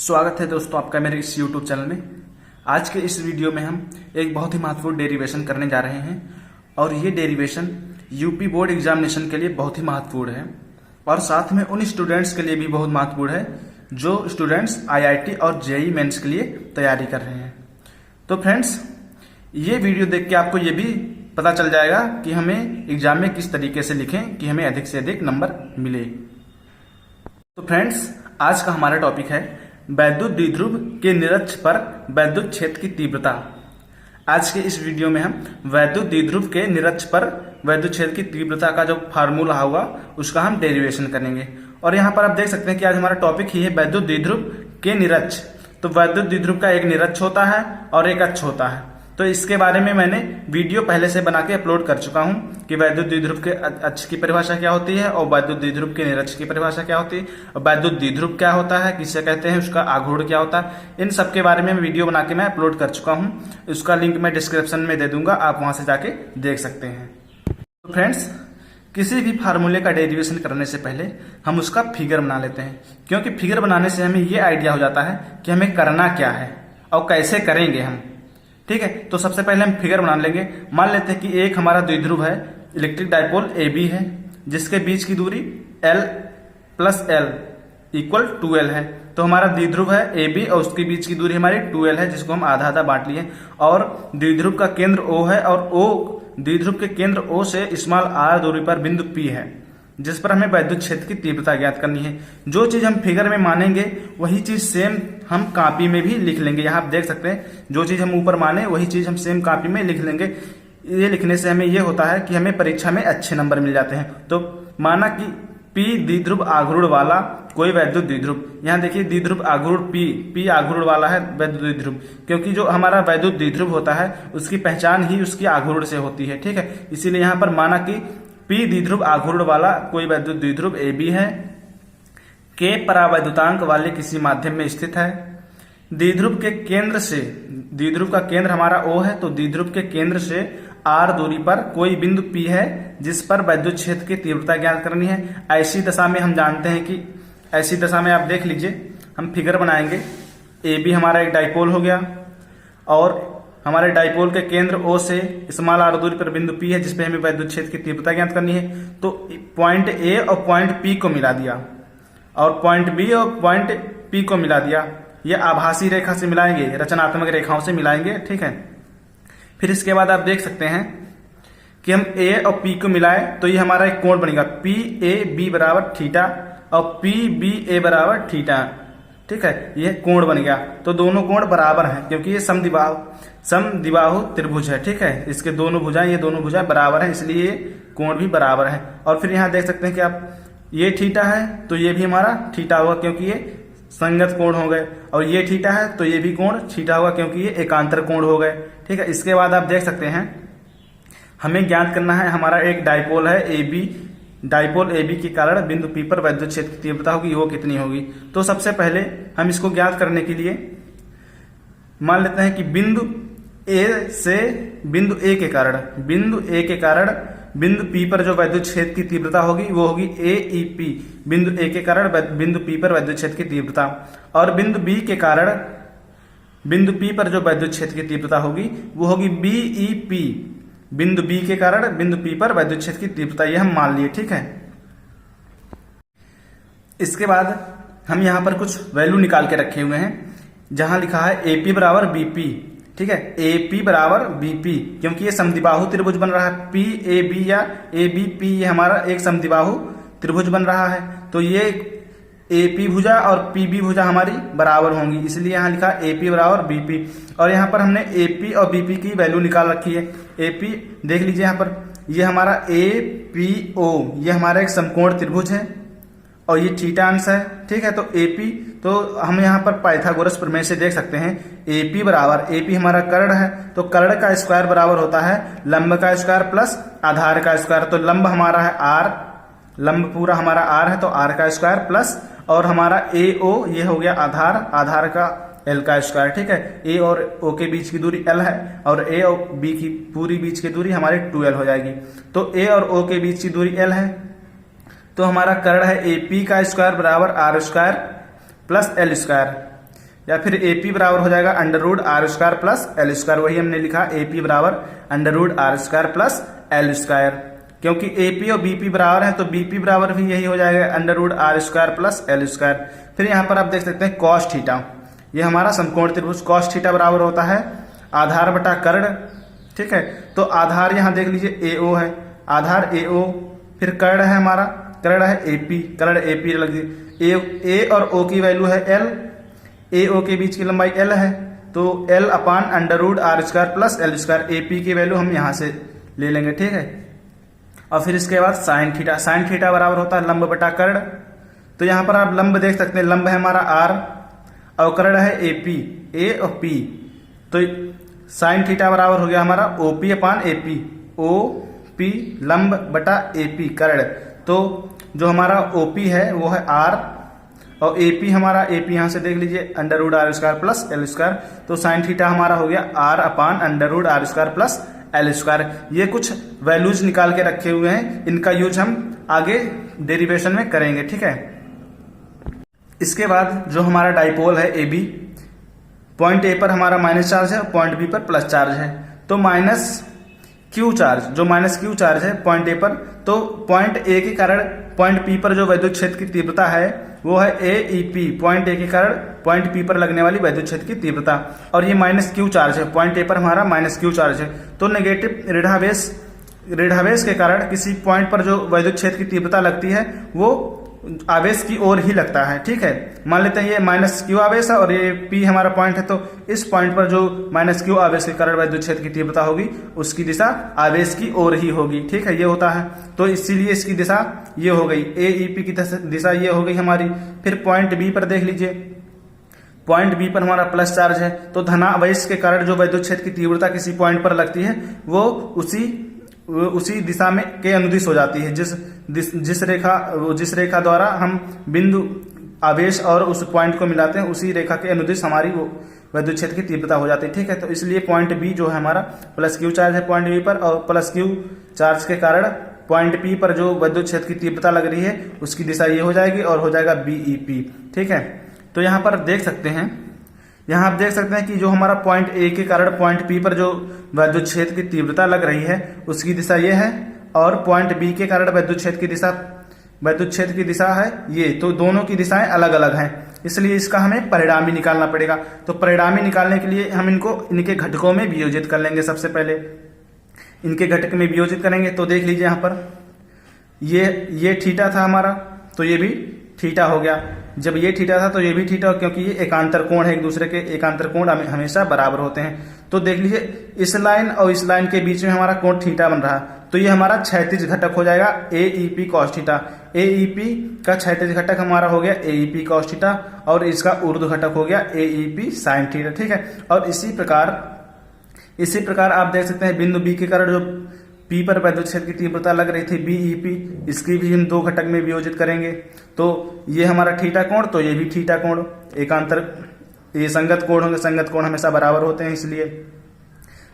स्वागत है दोस्तों आपका मेरे इस YouTube चैनल में। आज के इस वीडियो में हम एक बहुत ही महत्वपूर्ण डेरिवेशन करने जा रहे हैं और ये डेरिवेशन यूपी बोर्ड एग्जामिनेशन के लिए बहुत ही महत्वपूर्ण है और साथ में उन स्टूडेंट्स के लिए भी बहुत महत्वपूर्ण है जो स्टूडेंट्स IIT और JEE मेंस के लिए तैयारी कर रहे हैं। तो फ्रेंड्स, ये वीडियो देख के आपको ये भी पता चल जाएगा कि हमें एग्जाम में किस तरीके से लिखें कि हमें अधिक से अधिक नंबर मिले। तो फ्रेंड्स, आज का हमारा टॉपिक है वैद्युत द्विध्रुव के निरक्ष पर वैद्युत क्षेत्र की तीव्रता। आज के इस वीडियो में हम वैद्युत द्विध्रुव के निरक्ष पर वैद्युत क्षेत्र की तीव्रता का जो फार्मूला होगा उसका हम डेरिवेशन करेंगे। और यहाँ पर आप देख सकते हैं कि आज हमारा टॉपिक ही है वैद्युत द्विध्रुव के निरक्ष। तो वैद्युत द्विध्रुव का एक निरक्ष होता है और एक अक्ष होता है। तो इसके बारे में मैंने वीडियो पहले से बना के अपलोड कर चुका हूं कि वैद्युत द्विध्रुव के अक्ष की परिभाषा क्या होती है और वैद्युत द्विध्रुव के निरक्ष की परिभाषा क्या होती है और वैद्युत द्विध्रुव क्या होता है, किसे कहते हैं, उसका आघूर्ण क्या होता है। इन सब के बारे में वीडियो बना के मैं अपलोड कर चुका हूं। उसका लिंक मैं डिस्क्रिप्शन में दे दूंगा, आप वहां से जाके देख सकते हैं। तो फ्रेंड्स, किसी भी फार्मूले का डेरिवेशन करने से पहले हम उसका फिगर बना लेते हैं, क्योंकि फिगर बनाने से हमें ये आइडिया हो जाता है कि हमें करना क्या है और कैसे करेंगे हम। ठीक है, तो सबसे पहले हम फिगर बना लेंगे। मान लेते हैं कि एक हमारा द्विध्रुव है, इलेक्ट्रिक डायपोल AB है, जिसके बीच की दूरी L + L = 2L है। तो हमारा द्विध्रुव है AB और उसके बीच की दूरी हमारी 2L है, जिसको हम आधा आधा बांट लिए। और द्विध्रुव का केंद्र O है और द्विध्रुव के केंद्र O से r दूरी पर बिंदु P है, जिस पर हमें वैद्युत क्षेत्र की तीव्रता ज्ञात करनी है। जो चीज हम फिगर में मानेंगे वही चीज सेम हम कॉपी में भी लिख लेंगे। यहाँ आप देख सकते हैं, जो चीज हम ऊपर माने वही चीज हम सेम कॉपी में लिख लेंगे। ये लिखने से हमें ये होता है कि हमें परीक्षा में अच्छे नंबर मिल जाते हैं। तो माना कि P द्विध्रुव आघूर्ण वाला कोई वैद्युत द्विध्रुव, यहाँ देखिए द्विध्रुव आघूर्ण P आघूर्ण वाला है वैद्युत द्विध्रुव, क्योंकि जो हमारा वैद्युत द्विध्रुव होता है उसकी पहचान ही उसकी आघूर्ण से होती है। ठीक है, इसीलिए यहाँ पर माना कि P द्विध्रुव आघूर्ण वाला कोई वैद्युत द्विध्रुव AB है, K परावैद्युतांक वाले किसी माध्यम में स्थित है। द्विध्रुव के केंद्र से, द्विध्रुव का केंद्र हमारा O है, तो द्विध्रुव के केंद्र से r दूरी पर कोई बिंदु P है जिस पर वैद्युत क्षेत्र की तीव्रता ज्ञात करनी है। ऐसी दशा में हम जानते हैं कि ऐसी दशा में आप देख लीजिए, हम फिगर बनाएंगे। AB हमारा एक डाइपोल हो गया और हमारे डाइपोल के केंद्र O से r दूरी पर बिंदु P है जिस पे हमें वैद्युत क्षेत्र की तीव्रता ज्ञात करनी है। तो पॉइंट A और पॉइंट P को मिला दिया और पॉइंट B और पॉइंट P को मिला दिया। ये आभासी रेखा से मिलाएंगे, रचनात्मक रेखाओं से मिलाएंगे। ठीक है, फिर इसके बाद आप देख सकते हैं कि हम A और P को मिलाए तो ये हमारा एक कोण बनेगा PAB = थीटा और PBA = थीटा। ठीक है, ये कोण बन गया। तो दोनों कोण बराबर हैं क्योंकि ये समद्विबाहु त्रिभुज है। ठीक है, इसके दोनों भुजाएं, ये दोनों भुजाएं बराबर हैं, इसलिए ये कोण भी बराबर है। और फिर यहाँ देख सकते हैं कि आप ये थीटा है तो ये भी हमारा थीटा होगा क्योंकि ये संगत कोण हो गए, और ये थीटा है तो ये भी कोण थीटा होगा क्योंकि ये एकांतर कोण हो गए। ठीक है, इसके बाद आप देख सकते हैं हमें ज्ञात करना है, हमारा एक डाइपोल है AB, डाइपोल AB के कारण बिंदु P पर वैद्युत क्षेत्र की तीव्रता होगी, वो कितनी होगी। तो सबसे पहले हम इसको ज्ञात करने के लिए मान लेते हैं कि बिंदु A से बिंदु A के कारण बिंदु P पर जो वैद्युत क्षेत्र की तीव्रता होगी वो होगी AEP, बिंदु A के कारण बिंदु P पर वैद्युत क्षेत्र की तीव्रता। और बिंदु B के कारण बिंदु P पर जो वैद्युत क्षेत्र की तीव्रता होगी वो होगी BEP, बिंदु B के कारण बिंदु P पर वैद्युत क्षेत्र की तीव्रता, ये हम मान लिए। ठीक है, इसके बाद हम यहाँ पर कुछ वैल्यू निकाल के रखे हुए हैं, जहां लिखा है AP = BP। ठीक है, AP = BP क्योंकि ये समद्विबाहु त्रिभुज बन रहा है। PAB या ABP ये हमारा एक समद्विबाहु त्रिभुज बन रहा है, तो ये AP भुजा और PB भुजा हमारी बराबर होंगी, इसलिए यहाँ लिखा AP = BP। और यहाँ पर हमने AP और BP की वैल्यू निकाल रखी है। AP देख लीजिए, यहाँ पर ये हमारा APO ये हमारा एक समकोण त्रिभुज है और ये थीटा अंश है। ठीक है, तो AP, तो हम यहाँ पर पाइथागोरस प्रमेय से देख सकते हैं AP हमारा कर्ण है, तो कर्ण का स्क्वायर बराबर होता है लंब का स्क्वायर प्लस आधार का स्क्वायर। तो लंब हमारा है R, लंब पूरा हमारा R है, तो R का स्क्वायर प्लस, और हमारा AO ये हो गया आधार का L का स्क्वायर। ठीक है, A और O के बीच की दूरी L है और A और B की पूरी बीच की दूरी हमारी 2L हो जाएगी। तो A और O के बीच की दूरी L है, तो हमारा कर्ण है AP का स्क्वायर बराबर R² प्लस L²। या फिर AP बराबर हो जाएगा under root R square plus L square. वही हमने लिखा AP बराबर under root R square plus L square, क्योंकि AP और BP बराबर है तो BP बराबर भी यही हो जाएगा under root R square plus L square. फिर यहाँ पर आप देख सकते हैं कॉस थीटा, ये हमारा समकोण त्रिभुज कॉस थीटा बराबर होता है आधार बटा कर्ण। ठीक है, तो आधार यहाँ देख लीजिए AO है, आधार AO, फिर कर्ण है हमारा, कर्ण है AP, कर्ण AP लग दीजिए। A और O की वैल्यू है L, AO के बीच की लंबाई L है, तो L upon under root R square plus L square. AP की वैल्यू हम यहाँ से ले लेंगे। ठीक है, और फिर इसके बाद साइन थीटा, साइन थीटा बराबर होता है लंब बटा कर्ण। तो यहाँ पर आप लंब देख सकते हैं, लंब है हमारा R और कर्ण है AP, A और P, तो साइन थीटा बराबर हो गया हमारा OP अपान AP, OP लंब बटा AP कर्ण। तो जो हमारा OP है वो है R और AP हमारा, AP यहाँ से देख लीजिए under root R square plus L square, तो साइन थीटा हमारा हो गया R upon under root R square plus L square. ये कुछ वैल्यूज निकाल के रखे हुए हैं, इनका यूज हम आगे डेरिवेशन में करेंगे। ठीक है, इसके बाद जो हमारा डाइपोल है AB, पॉइंट A पर हमारा माइनस चार्ज है और पॉइंट B पर प्लस चार्ज है, तो माइनस Q चार्ज, जो माइनस Q चार्ज है पॉइंट A पर, तो पॉइंट A के कारण पॉइंट P पर जो विद्युत क्षेत्र की तीव्रता है वो है AEP, पॉइंट A के कारण पॉइंट P पर लगने वाली विद्युत क्षेत्र की तीव्रता, और ये माइनस Q चार्ज है, पॉइंट A पर हमारा माइनस Q चार्ज है। तो नेगेटिव ऋणावेश के कारण किसी पॉइंट पर जो विद्युत क्षेत्र की तीव्रता लगती है वो आवेश की ओर ही लगता है। ठीक है, मान लेते हैं ये माइनस Q आवेश है और ये P हमारा पॉइंट है, तो इस पॉइंट पर जो माइनस Q आवेश के कारण विद्युत क्षेत्र की तीव्रता होगी उसकी दिशा आवेश की ओर ही होगी। ठीक है, ये होता है, तो इसीलिए इसकी दिशा ये हो गई, AEP की दिशा ये हो गई हमारी। फिर पॉइंट B पर देख लीजिए, पॉइंट B पर हमारा प्लस चार्ज है, तो धनावेश के कारण जो विद्युत क्षेत्र की तीव्रता किसी पॉइंट पर लगती है वो उसी दिशा में के अनुदिश हो जाती है, जिस रेखा द्वारा हम बिंदु आवेश और उस पॉइंट को मिलाते हैं उसी रेखा के अनुदिश हमारी वो विद्युत क्षेत्र की तीव्रता हो जाती है। ठीक है, तो इसलिए पॉइंट B जो है हमारा प्लस Q चार्ज है पॉइंट B पर, और प्लस Q चार्ज के कारण पॉइंट P पर जो विद्युत क्षेत्र की तीव्रता लग रही है उसकी दिशा ये हो जाएगी और हो जाएगा BEP। ठीक है, तो यहाँ पर देख सकते हैं, यहाँ आप देख सकते हैं कि जो हमारा पॉइंट A के कारण पॉइंट P पर जो विद्युत क्षेत्र की तीव्रता लग रही है उसकी दिशा ये है, और पॉइंट B के कारण विद्युत क्षेत्र की दिशा है ये, तो दोनों की दिशाएं अलग अलग हैं, इसलिए इसका हमें परिणामी निकालना पड़ेगा। तो परिणामी निकालने के लिए हम इनके घटकों में वियोजित कर लेंगे। सबसे पहले इनके घटक में वियोजित करेंगे, तो देख लीजिए यहाँ पर ये थीटा था हमारा, तो ये भी थीटा हो गया। जब ये थीटा था तो ये भी थीटा, क्योंकि ये एकांतर कोण है, एक दूसरे के एकांतर कोण हमेशा बराबर होते हैं। तो देख लीजिए इस लाइन और इस लाइन के बीच में हमारा कोण थीटा बन रहा है, तो ये हमारा क्षैतिज घटक हो जाएगा AEP cos थीटा। AEP का क्षैतिज घटक हमारा हो गया AEP cos थीटा, और इसका ऊर्ध्व घटक हो गया AEP sin थीटा। ठीक है, और इसी प्रकार आप देख सकते हैं बिंदु B के कारण जो P पर विद्युत क्षेत्र की तीव्रता लग रही थी BEP, इसकी भी हम दो घटक में वियोजित करेंगे। तो ये हमारा थीटा कोण, तो ये भी थीटा कोण, एकांतर ये संगत कोण होंगे, संगत कोण हमेशा बराबर होते हैं इसलिए।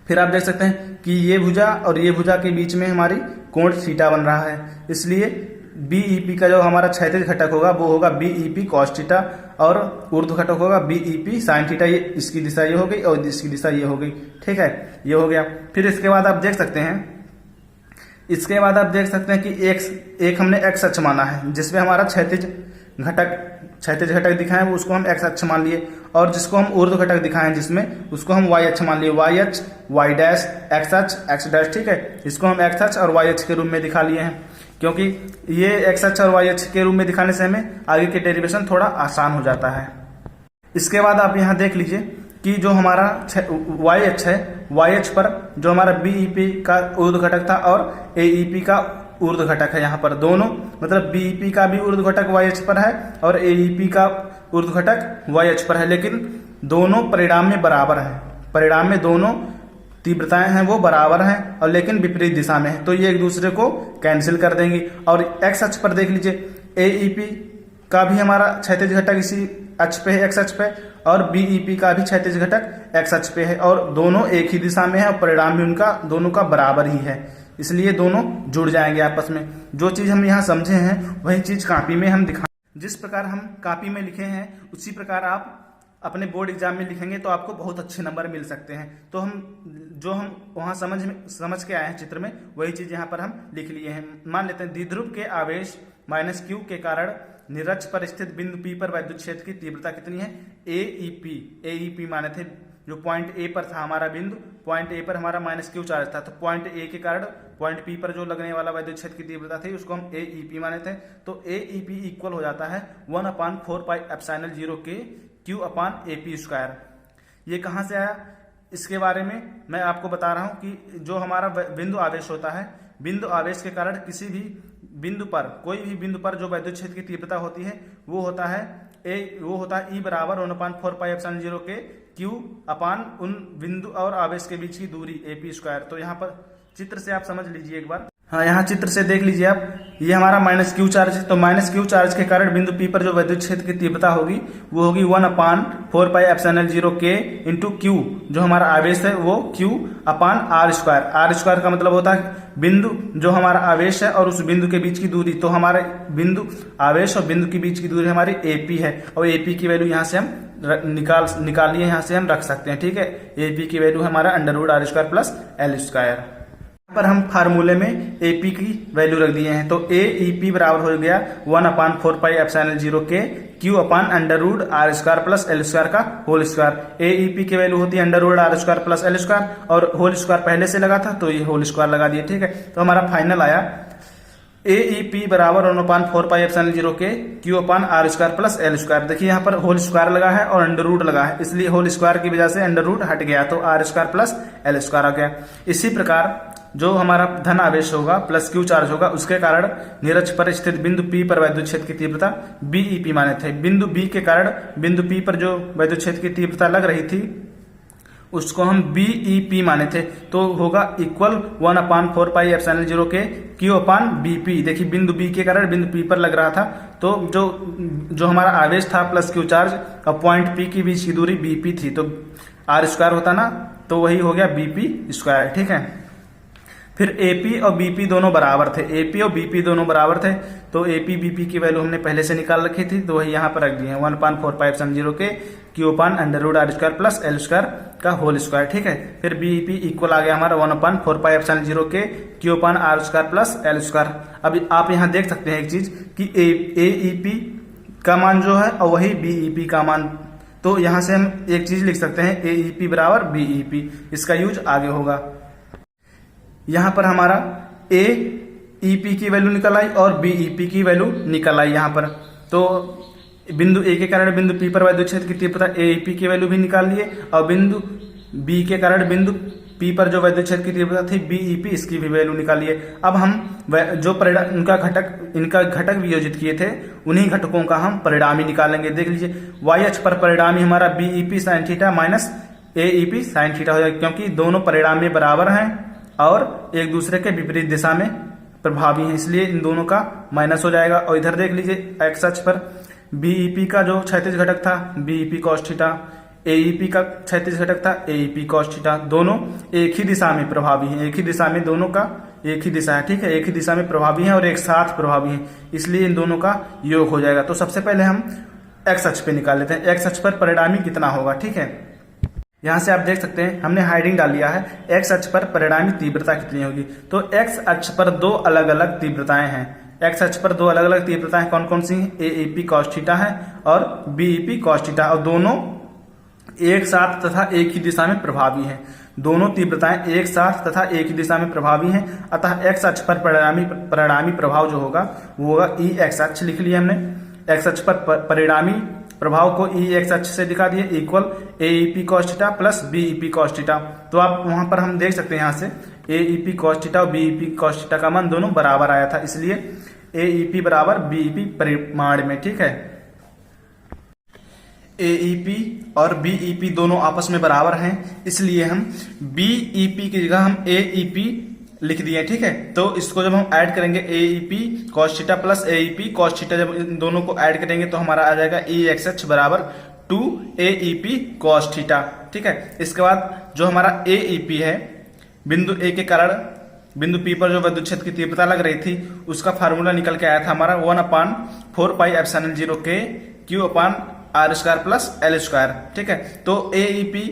फिर आप देख सकते हैं कि ये भुजा और ये भुजा के बीच में हमारी कोण थीटा बन रहा है, इसलिए BEP का जो हमारा क्षैतिज घटक होगा वो होगा BEP cos थीटा, और ऊर्ध्व घटक होगा BEP sin थीटा। ये इसकी दिशा ये हो गई और इसकी दिशा ये हो गई। ठीक है, ये हो गया। फिर इसके बाद आप देख सकते हैं कि एक हमने x अक्ष माना है, जिसमें हमारा क्षैतिज घटक दिखाए हैं उसको हम x अक्ष मान लिए, और जिसको हम ऊर्ध्व घटक दिखाएं जिसमें उसको हम y अक्ष मान लिए, y अक्ष y डैश, x अक्ष x डैश। ठीक है, इसको हम x अक्ष और y अक्ष के रूप में दिखा लिए हैं, क्योंकि ये x अक्ष और y अक्ष के रूप में दिखाने से हमें आगे के डेरिवेशन थोड़ा आसान हो जाता है। इसके बाद आप यहाँ देख लीजिए कि जो हमारा y अक्ष है, y अक्ष पर जो हमारा BEP का ऊर्ध्व घटक था और AEP का ऊर्ध्व घटक है, यहाँ पर दोनों मतलब BEP का भी ऊर्ध्व घटक y अक्ष पर है और AEP का ऊर्ध्व घटक y अक्ष पर है, लेकिन दोनों परिणाम में बराबर है। परिणाम में दोनों तीव्रताएं हैं वो बराबर हैं और लेकिन विपरीत दिशा में है, तो ये एक दूसरे को कैंसिल कर देंगी। और x अक्ष पर देख लीजिए AEP का भी हमारा क्षैतिज घटक इसी अक्ष पे है, x अक्ष पे, और BEP का भी क्षैतिज घटक x अक्ष पे है, और दोनों एक ही दिशा में है और परिणाम भी उनका दोनों का बराबर ही है, इसलिए दोनों जुड़ जाएंगे आपस में। जो चीज हम यहाँ समझे हैं वही चीज कॉपी में हम दिखा, जिस प्रकार हम कॉपी में लिखे हैं उसी प्रकार आप अपने बोर्ड एग्जाम में लिखेंगे तो आपको बहुत अच्छे नंबर मिल सकते हैं। तो हम वहां समझ के आए हैं चित्र में, वही चीज यहाँ पर हम लिख लिए हैं। मान लेते हैं द्विध्रुव के आवेश -q के कारण निरक्ष पर स्थित बिंदु P पर विद्युत क्षेत्र की तीव्रता कितनी है? AEP माने थे, जो पॉइंट ए पर था हमारा बिंदु, पॉइंट ए पर हमारा -q चार्ज था, तो पॉइंट ए के कारण पॉइंट पी पर जो लगने वाला विद्युत क्षेत्र की तीव्रता थी उसको हम AEP माने थे। तो AEP इक्वल हो जाता है 1/4πε0 के Q/AP²। ये कहाँ से आया? इसके बारे में मैं आपको बता रहा हूं कि जो हमारा बिंदु आवेश होता है, बिंदु आवेश के कारण किसी भी बिंदु पर, कोई भी बिंदु पर जो विद्युत क्षेत्र की तीव्रता होती है वो होता है E बराबर 1/4πε0 के Q/ उन बिंदु और आवेश के बीच की दूरी AP²। तो यहाँ पर चित्र से आप समझ लीजिए एक बार। हाँ, यहाँ चित्र से देख लीजिए आप, ये हमारा -q चार्ज है। तो -q चार्ज के कारण बिंदु P पर जो विद्युत क्षेत्र की तीव्रता होगी वो होगी 1/4πε0 k इंटू Q, जो हमारा आवेश है वो Q/r²। r² का मतलब होता है बिंदु, जो हमारा आवेश है और उस बिंदु के बीच की दूरी। तो हमारे बिंदु आवेश और बिंदु के बीच की दूरी हमारी AP है, और AP की वैल्यू यहाँ से हम निकालिए, यहाँ से हम रख सकते हैं। ठीक है, AP की वैल्यू हमारा √r² + L²। पर हम फार्मूले में AP की वैल्यू रख दिए हैं। तो AEP बराबर हो गया 1/4πε0 के Q/√r² + L² का होल स्क्वायर। AEP की वैल्यू होती है √r² + L², और होल स्क्वायर पहले से लगा था तो ये होल स्क्वायर लगा दिए। ठीक है, तो हमारा फाइनल आया AEP बराबर 1/4πε0 के Q/r² + L²। देखिए यहाँ पर होल स्क्वायर लगा है और अंडर लगा है, इसलिए होल स्क्वायर की वजह से अंडर हट गया, तो r² + L² आ गया। इसी प्रकार जो हमारा धन आवेश होगा +q चार्ज होगा, उसके कारण निरक्ष पर स्थित बिंदु P पर विद्युत क्षेत्र की तीव्रता BEP माने थे। बिंदु B के कारण बिंदु P पर जो विद्युत क्षेत्र की तीव्रता लग रही थी उसको हम BEP माने थे, तो होगा इक्वल 1/4πε0 के Q/BP। देखिए बिंदु B के कारण बिंदु P पर लग रहा था, तो जो हमारा आवेश था +q चार्ज और पॉइंट P की बीच की दूरी BP थी, तो r² होता ना, तो वही हो गया BP²। ठीक है, फिर AP और BP दोनों बराबर थे, AP और BP दोनों बराबर थे, तो AP BP की वैल्यू हमने पहले से निकाल रखी थी, तो वही यहाँ पर रख दिए हैं 1/4πε0 के Q/√r² + L² का होल स्क्वायर। ठीक है, फिर BEP इक्वल आ गया हमारा 1/4πε0 के Q/r² + L²। अब आप यहाँ देख सकते हैं एक चीज कि AEP का मान जो है और वही BEP का मान, तो यहाँ से हम एक चीज लिख सकते हैं AEP बराबर BEP, इसका यूज आगे होगा। यहाँ पर हमारा AEP की वैल्यू निकल आई और BEP की वैल्यू निकल आई यहाँ पर। तो बिंदु A के कारण बिंदु P पर विद्युत क्षेत्र की तीव्रता AEP की वैल्यू भी निकाल लिए, और बिंदु B के कारण बिंदु P पर जो विद्युत क्षेत्र की तीव्रता थी BEP, इसकी भी वैल्यू निकालिए। अब हम जो परिणाम इनका घटक वियोजित किए थे उन्हीं घटकों का हम परिणामी निकालेंगे। देख लीजिए, y अक्ष पर परिणामी हमारा BEP sin theta minus AEP sin theta हो जाएगा, क्योंकि दोनों परिणामी बराबर हैं और एक दूसरे के विपरीत दिशा में प्रभावी है, इसलिए इन दोनों का माइनस हो जाएगा। और इधर देख लीजिए x अक्ष पर BEP का जो क्षैतिज घटक था BEP cos थीटा, AEP का क्षैतिज घटक था AEP cos थीटा, दोनों एक ही दिशा में प्रभावी हैं, एक ही दिशा में, दोनों का एक ही दिशा है। ठीक है, एक ही दिशा में प्रभावी है और एक साथ प्रभावी है, इसलिए इन दोनों का योग हो जाएगा। तो सबसे पहले हम x अक्ष पे निकाल लेते हैं, x अक्ष पर परिणामी कितना होगा। ठीक है, यहाँ से आप देख सकते हैं हमने हाइडिंग डाल लिया है, x अक्ष पर परिणामी तीव्रता कितनी होगी। तो x अक्ष पर दो अलग अलग तीव्रताएं हैं, x अक्ष पर दो अलग अलग तीव्रताएं कौन कौन सी हैं? AEP cos थीटा है और BEP cos थीटा, और दोनों एक साथ तथा एक ही दिशा में प्रभावी हैं। दोनों तीव्रताएं एक साथ तथा एक ही दिशा में प्रभावी हैं, अतः x अक्ष पर परिणामी प्रभाव जो होगा वो होगा EX अक्ष लिख लिया हमने। x अक्ष पर परिणामी प्रभाव को EX अक्ष से दिखा दिए, equal AEP cos theta + BEP cos theta. तो आप वहां पर हम देख सकते हैं यहाँ से AEP cos थीटा और BEP cos थीटा का मान दोनों बराबर आया था, इसलिए AEP बराबर BEP परिमाण में। ठीक है, AEP और BEP दोनों आपस में बराबर हैं, इसलिए हम BEP की जगह हम AEP लिख दिए। ठीक है, तो इसको जब हम ऐड करेंगे AEP cos theta + AEP cos theta, जब इन दोनों को ऐड करेंगे तो हमारा आ जाएगा EX अक्ष बराबर 2 AEP cos थीटा। ठीक है, इसके बाद जो हमारा AEP है, बिंदु A के कारण बिंदु P पर जो विद्युत क्षेत्र की तीव्रता लग रही थी उसका फार्मूला निकल के आया था हमारा 1/4πε0 के R square plus L square. ठीक है, तो ए ई पी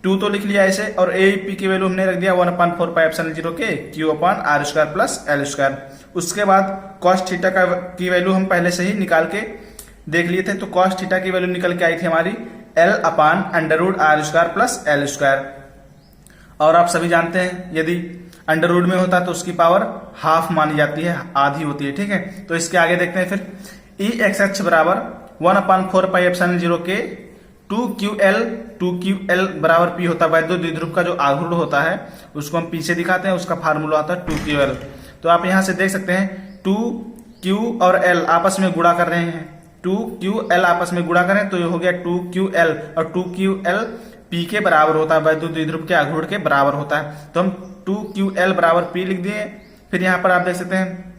2 तो लिख लिया ऐसे, और ए ई पी की वैल्यू हमने रख दिया 1/4 पाई एप्सिलॉन 0 के Q upon R square plus L square. उसके बाद कॉस थीटा की वैल्यू हम पहले से ही निकाल के देख लिए थे, तो कॉस थीटा की वैल्यू निकल के आई थी हमारी L upon under root R square plus L square. और आप सभी जानते हैं यदि अंडर रूट में होता है तो उसकी पावर हाफ मानी जाती है, आधी होती है। ठीक है, तो इसके आगे देखते हैं फिर ई एक्स एच बराबर 1/4 पाई एप्सिलॉन 0 के 2QL बराबर पी होता है। वैद्युत द्विध्रुव का जो आघूर्ण होता है उसको हम पीछे दिखाते हैं, उसका फार्मूला होता है 2QL। तो आप यहां से देख सकते हैं 2Q और L आपस में गुणा कर रहे हैं, 2QL आपस में गुणा करें तो ये हो गया 2QL, और 2QL P के बराबर होता है, वैद्युत द्विध्रुव के आघूर्ण के बराबर होता है। तो हम 2QL बराबर P लिख दिए। फिर यहाँ पर आप देख सकते हैं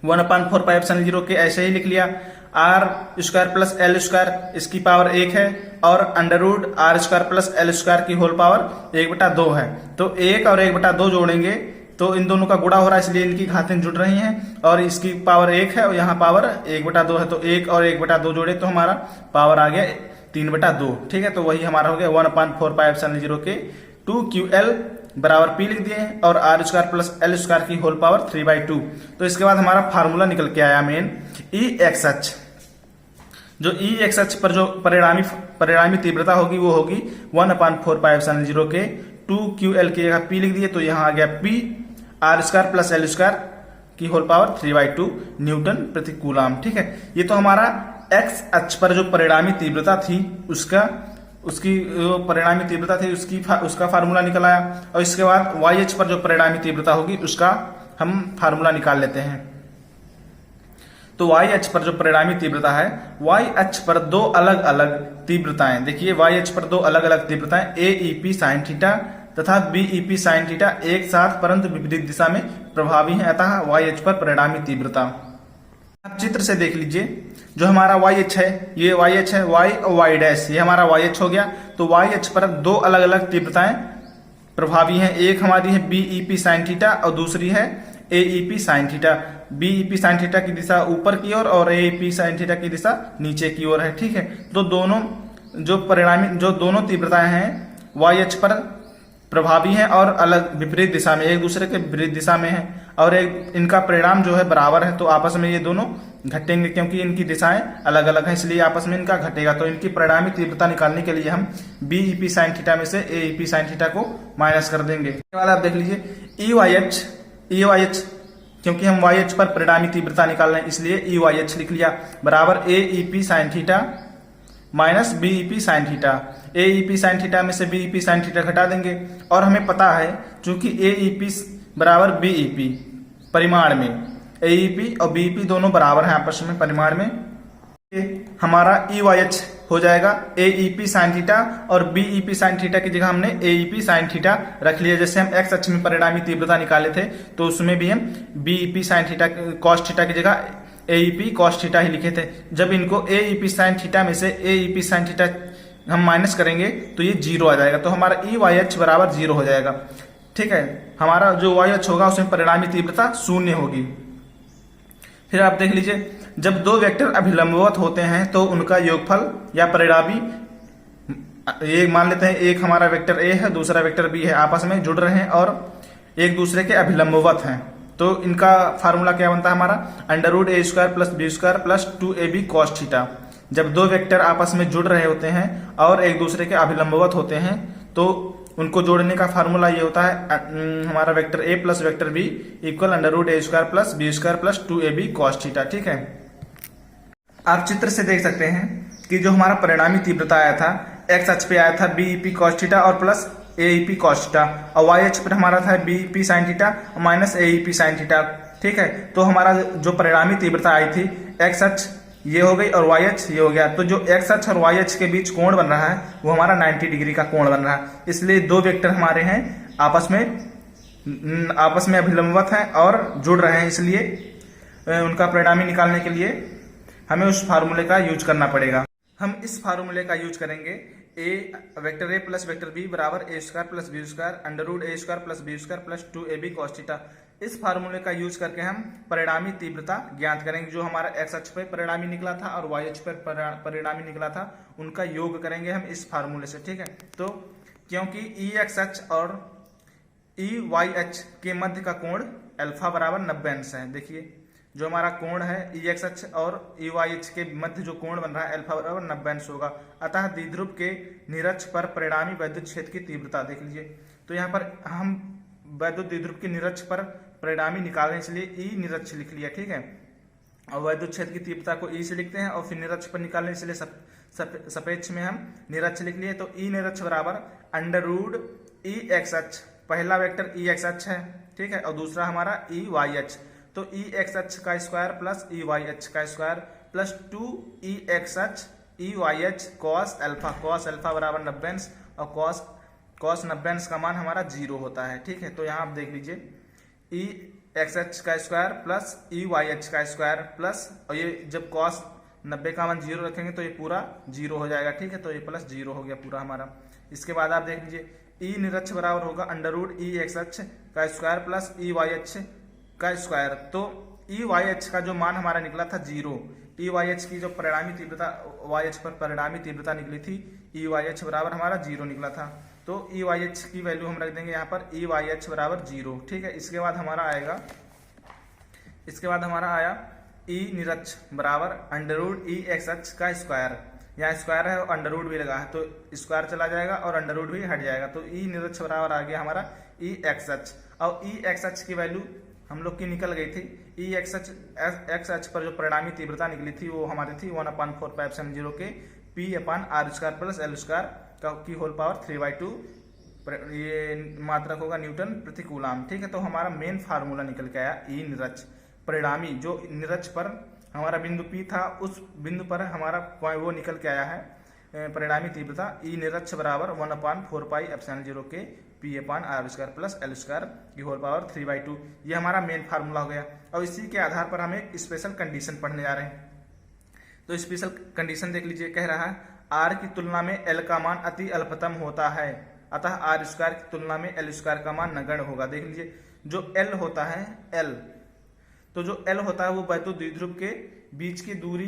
1/4 पाई एप्सिलॉन 0 के ऐसे ही लिख लिया, R square plus L square इसकी पावर 1 है, और under root R square plus L square की होल पावर 1/2 है। तो 1 और 1/2 जोड़ेंगे तो इन दोनों का गुणा हो रहा है, इसलिए इनकी घातें जुड़ रही हैं, और इसकी पावर 1 है और यहाँ पावर 1/2 है। तो 1 और 1/2 जोड़े तो हमारा पावर आ गया 3/2। ठीक है, तो वही हमारा हो गया 1/4 पाई एप्सिलॉन 0 के 2QL बराबर P लिख दिए, और R square plus L square की होल पावर 3/2। तो इसके बाद हमारा फार्मूला निकल के आया मेन ई एक्स एच। जो ई एक्स एच पर जो परिणामी तीव्रता होगी वो होगी 1/4 पाई एप्सिलॉन 0 के 2QL की जगह P लिख दिए, तो यहाँ आ गया P R square plus L square की होल पावर 3/2 न्यूटन प्रति कूलम। ठीक है, ये तो हमारा एक्स अक्ष पर जो परिणामी तीव्रता थी उसकी जो परिणामी तीव्रता थी उसका फार्मूला निकल आया। और इसके बाद वाई अक्ष पर जो परिणामी तीव्रता होगी उसका हम फार्मूला निकाल लेते हैं। तो वाई अक्ष पर जो परिणामी तीव्रता है, वाई अक्ष पर दो अलग अलग तीव्रताएं, देखिए वाई अक्ष पर दो अलग अलग तीव्रताएं AEP साइन थीटा तथा BEP साइन थीटा एक साथ परंतु विपरीत दिशा में प्रभावी हैं, अतः वाई अक्ष पर परिणामी तीव्रता। आप चित्र से देख लीजिए, जो हमारा वाई अक्ष है ये वाई अक्ष है, वाई और वाई डैश ये हमारा वाई अक्ष हो गया। तो वाई अक्ष पर दो अलग अलग तीव्रताएं प्रभावी हैं, एक हमारी है BEP साइन थीटा और दूसरी है AEP sine theta. BEP sine theta की दिशा ऊपर की ओर और AEP साइन थीटा की दिशा नीचे की ओर है। ठीक है, तो दोनों जो दोनों तीव्रताएं हैं वाई अक्ष पर प्रभावी हैं और अलग विपरीत दिशा में, एक दूसरे के विपरीत दिशा में है, और इनका परिणाम जो है बराबर है, तो आपस में ये दोनों घटेंगे क्योंकि इनकी दिशाएं अलग अलग हैं, इसलिए आपस में इनका घटेगा। तो इनकी परिणामी तीव्रता निकालने के लिए हम BEP साइन थीटा में से AEP साइन थीटा को माइनस कर देंगे। इसके बाद आप देख लीजिए EY H क्योंकि हम वाई अक्ष पर परिणामी तीव्रता निकाल रहे हैं इसलिए EY H लिख लिया बराबर AEP sine theta minus BEP sine theta. AEP sine theta में से BEP साइन थीटा घटा देंगे, और हमें पता है चूंकि AEP बराबर BEP परिमाण में, AEP और BEP दोनों बराबर हैं आपस में परिमाण में, हमारा EY H हो जाएगा AEP साइन थीटा, और BEP साइन थीटा की जगह हमने AEP साइन थीटा रख लिया। जैसे हम एक्स अक्ष में परिणामी तीव्रता निकाले थे तो उसमें भी हम BEP sine theta cos theta की जगह AEP कॉस थीटा ही लिखे थे। जब इनको AEP साइन थीटा में से AEP साइन थीटा हम माइनस करेंगे तो ये 0 आ जाएगा, तो हमारा EY H बराबर 0 हो जाएगा। ठीक है, हमारा जो वाई अक्ष होगा उसमें परिणामी तीव्रता 0 होगी। फिर आप देख लीजिए, जब दो वेक्टर अभिलंबवत होते हैं तो उनका योगफल या परिणामी, ये मान लेते हैं एक हमारा वेक्टर A है दूसरा वेक्टर B है, आपस में जुड़ रहे हैं और एक दूसरे के अभिलंबवत हैं, तो इनका फार्मूला क्या बनता है हमारा under root A square plus B square plus 2AB cos theta. जब दो वेक्टर आपस में जुड़ रहे होते हैं और एक दूसरे के अभिलंबवत होते हैं तो उनको जोड़ने का फार्मूला ये होता है हमारा vector A plus vector B equal under root A square plus B square plus 2AB cos theta. ठीक है, आप चित्र से देख सकते हैं कि जो हमारा परिणामी तीव्रता आया था एक्स अक्ष पे आया था BEP कॉस थीटा और प्लस AEP कॉस थीटा, और वाई अक्ष पर हमारा था BEP sine theta minus AEP sine theta. ठीक है, तो हमारा जो परिणामी तीव्रता आई थी एक्स अक्ष ये हो गई और वाई अक्ष ये हो गया, तो जो एक्स अक्ष और वाई अक्ष के बीच कोण बन रहा है वो हमारा 90 डिग्री का कोण बन रहा है। इसलिए दो वेक्टर हमारे हैं आपस में अभिलंबवत हैं और जुड़ रहे हैं, इसलिए उनका परिणामी निकालने के लिए हमें उस फार्मूले का यूज करना पड़ेगा। हम इस फार्मूले का यूज करेंगे vector A plus vector B बराबर A square plus B square under root A square plus B square plus 2AB cos theta. इस फार्मूले का यूज करके हम परिणामी तीव्रता ज्ञात करेंगे। जो हमारा एक्स अक्ष पर परिणामी निकला था और वाई अक्ष पर परिणामी निकला था, उनका योग करेंगे हम इस फार्मूले से। ठीक है, तो क्योंकि ई एक्स अक्ष और ई वाई अक्ष के मध्य का कोण अल्फा बराबर 90 अंश है। देखिए जो हमारा कोण है ई एक्स अक्ष और ई वाई अक्ष के मध्य जो कोण बन रहा है अल्फा बराबर 90 अंश होगा। अतः द्विध्रुव के निरक्ष पर परिणामी वैद्युत क्षेत्र की तीव्रता देख लीजिए। तो यहाँ पर हम वैद्युत द्विध्रुव के निरक्ष पर परिणामी निकालने के लिए ई निरक्ष लिख लिया। ठीक है, और वैद्युत क्षेत्र की तीव्रता को ई से लिखते हैं और फिर निरक्ष पर निकालने के लिए सापेक्ष में हम निरक्ष लिख लिए। तो ई निरक्ष बराबर अंडर रूट ई एक्स अक्ष, पहला वेक्टर ई एक्स अक्ष है। ठीक है, और दूसरा हमारा ई वाई अक्ष। तो ई एक्स अक्ष का स्क्वायर प्लस ई वाई अक्ष का स्क्वायर प्लस 2 ई एक्स अक्ष ई वाई अक्ष कॉस अल्फा बराबर 90 अंश और कॉस 90 अंश का मान हमारा 0 होता है। ठीक है, तो यहाँ आप देख लीजिए ई एक्स अक्ष का स्क्वायर प्लस ई वाई अक्ष का स्क्वायर प्लस, और ये जब कॉस 90 का मान 0 रखेंगे तो ये पूरा 0 हो जाएगा। ठीक है, तो ये प्लस 0 हो गया पूरा हमारा। इसके बाद आप देख लीजिए ई निरक्ष बराबर होगा अंडर रूट ई एक्स अक्ष का स्क्वायर प्लस ई वाई अक्ष का स्क्वायर। तो ई वाई अक्ष का जो मान हमारा निकला था 0, ई वाई अक्ष की जो परिणामी तीव्रता वाई अक्ष पर परिणामी तीव्रता निकली थी ई वाई अक्ष बराबर हमारा 0 निकला था। तो ई वाई अक्ष की वैल्यू हम रख देंगे यहाँ पर ई वाई अक्ष बराबर 0। ठीक है, इसके बाद हमारा आया ई निरक्ष बराबर अंडर रूट ई एक्स अक्ष का स्क्वायर। यहाँ स्क्वायर है और अंडर रूट भी लगा है तो स्क्वायर चला जाएगा और अंडर रूट भी हट जाएगा। तो ई निरक्ष बराबर आ गया हमारा ई एक्स अक्ष। और ई एक्स अक्ष की वैल्यू हम लोग की निकल गई थी। ई एक्स अक्ष पर जो परिणामी तीव्रता निकली थी वो हमारी थी 1/4πε0 के P upon R square plus L square की होल पावर 3/2, ये मात्रक होगा न्यूटन प्रति कूलाम। ठीक है, तो हमारा मेन फार्मूला निकल के आया ई निरक्ष। परिणामी जो निरक्ष पर हमारा बिंदु पी था उस बिंदु पर हमारा वो निकल के आया है परिणामी तीव्रता ई निरक्ष बराबर 1/4πε0 के P upon R square plus L square की होल पावर 3/2। ये हमारा मेन फार्मूला हो गया। और इसी के आधार पर हम एक स्पेशल कंडीशन पढ़ने जा रहे हैं। तो स्पेशल कंडीशन देख लीजिए, कह रहा है आर की तुलना में एल का मान अति अल्पतम होता है, अतः आर स्क्वायर की तुलना में एल स्क्वायर का मान नगण्य होगा। देख लीजिए जो एल होता है एल, तो जो एल होता है वो वैद्युत द्विध्रुव के बीच की दूरी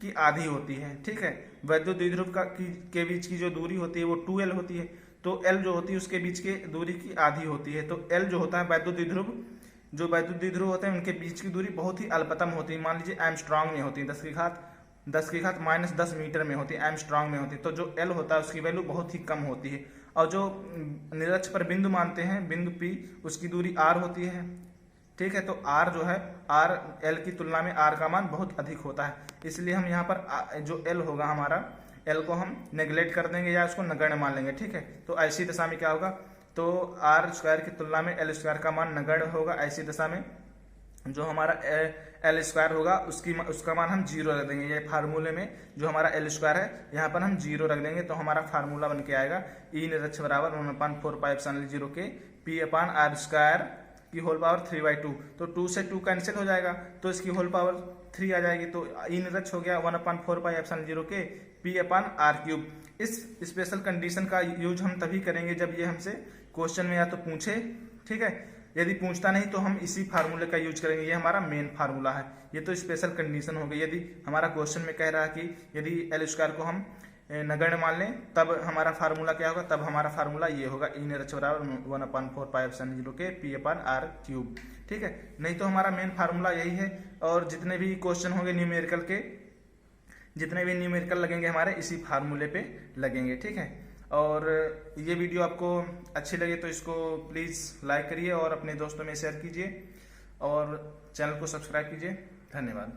की आधी होती है। ठीक है, वैद्युत द्विध्रुव के बीच की जो दूरी होती है वो 2l होती है। तो एल जो होती है उसके बीच की दूरी की आधी होती है। तो एल जो होता है वैद्युत द्विध्रुव होते हैं उनके बीच की दूरी बहुत ही अल्पतम होती है। मान लीजिए एमस्ट्रॉन्ग में होती है, 10⁻⁻⁻ मीटर में होती है, एमस्ट्रॉन्ग में होती है। तो जो एल होता है उसकी वैल्यू बहुत ही कम होती है। और जो निरक्ष पर बिंदु मानते हैं बिंदु पी, उसकी दूरी आर होती है। ठीक है, तो आर जो है आर एल की तुलना में आर का मान बहुत अधिक होता है, इसलिए हम यहाँ पर जो एल होगा हमारा एल को हम नेग्लेक्ट कर देंगे या उसको नगण्य मान लेंगे। ठीक है, तो ऐसी दशा में क्या होगा, तो आर स्क्वायर की तुलना में एल स्क्वायर का मान नगण्य होगा। ऐसी दशा में जो हमारा एल स्क्वायर होगा उसका मान हम 0 रख देंगे। ये फार्मूले में जो हमारा एल स्क्वायर है यहाँ पर हम 0 रख देंगे। तो हमारा फार्मूला बन के आएगा ई निरक्ष बराबर 1/4πε0 के पी अपान आर स्क्वायर की होल पावर 3/2। तो 2 से 2 कैंसिल हो जाएगा तो इसकी होल पावर 3 आ जाएगी। तो ई निरक्ष हो गया 1/4πε0 के पी अपान आर क्यूब। इस स्पेशल कंडीशन का यूज हम तभी करेंगे जब ये हमसे क्वेश्चन में या तो पूछे। ठीक है, यदि पूछता नहीं तो हम इसी फार्मूले का यूज करेंगे। ये हमारा मेन फार्मूला है। ये तो स्पेशल कंडीशन हो गई। यदि हमारा क्वेश्चन में कह रहा है कि यदि एल स्क्वायर को हम नगण्य मान लें तब हमारा फार्मूला क्या होगा, तब हमारा फार्मूला ये होगा ई निरक्ष बराबर 1/4πε0 के पी अपान आर क्यूब। ठीक है, नहीं तो हमारा मेन फार्मूला यही है। और जितने भी क्वेश्चन होंगे न्यूमेरिकल के, जितने भी न्यूमेरिकल लगेंगे हमारे इसी फार्मूले पे लगेंगे। ठीक है, और ये वीडियो आपको अच्छी लगे तो इसको प्लीज़ लाइक करिए और अपने दोस्तों में शेयर कीजिए और चैनल को सब्सक्राइब कीजिए। धन्यवाद।